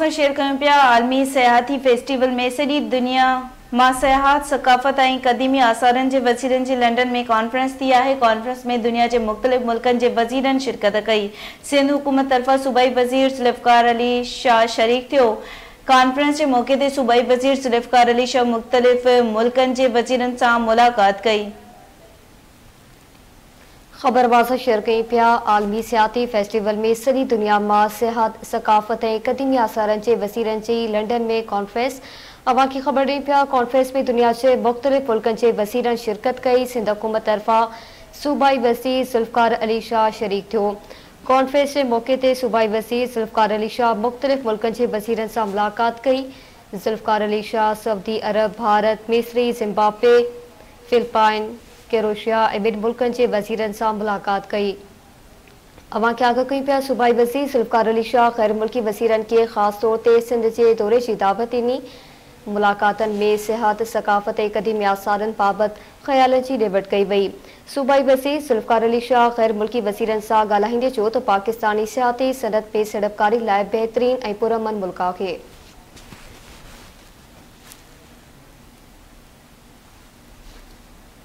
Share कयूं पिया आलमी सयाहती फेस्टिवल में सॼी दुनिया मां सयाहत सकाफ़त ऐं क़दीमी आसारनि जे वसीलनि जी लंडन में कॉन्फ्रेंस थी आहे। कॉन्फ्रेंस में दुनिया जे मुख़्तलिफ़ मुल्कनि जे वज़ीरनि शिरकत कई। सिंध हुकूमत तरफ़ां सूबाई वज़ीर ज़ुल्फ़िकार अली शाह शरीक थियो। कॉन्फ्रेंस जे मौक़े ते सूबाई वज़ीर ज़ुल्फ़िकार अली शाह मुख़्तलिफ़ मुल्कनि जे वज़ीरनि सां मुलाक़ात कई। ख़बरवाज़ शेयर कई पिया आलमी सियाती फेस्टिवल में सॼी दुनिया में सियाहत सकाफ़त ऐं क़दीमी आसारनि जे वसीरनि जी लंडन में कॉन्फ्रेंस अवां खे ख़बर ॾेई पिया। कॉन्फ्रेंस में दुनिया के मुख़्तलिफ़ मुल्कनि जे वज़ीरनि शिरकत कई। सिंध हुकूमत तरफ़ां सूबाई वज़ीर ज़ुल्फ़िकार अली शाह शरीक थियो। कॉन्फ्रेंस के मौके ते सूबाई वज़ीर ज़ुल्फ़िकार अली शाह मुख़्तलिफ़ मुल्कनि जे वज़ीरनि सां मुलाक़ात कई। ज़ुल्फ़िकार अली शाह सऊदी अरब, भारत, मिस्र, ज़िम्बाब्वे, फिलिपाइन, क्रोएशिया ऐं ॿिनि मुल्कनि जे वज़ीरनि सां मुलाक़ात कई। अवां खे आगाह कई पिया सूबाई वज़ीर ज़ुल्फ़िकार अली शाह ग़ैर मुल्की वज़ीरनि खे ख़ासि तौर ते सिंध जे दौरे जी दावत ॾिनी। मुलाक़ातनि में सियाहत सकाफ़त ऐं क़दीमी आसारनि बाबति ख़्यालनि जी ॾेवट कई वई। सूबाई वज़ीर ज़ुल्फ़िकार अली शाह ग़ैर मुल्की वज़ीरनि सां ॻाल्हाईंदे चयो त पाकिस्तानी सियाहती सनअत में सीड़पकारी लाइ बहितरीन ऐं पुरअमन मुल्क आहे।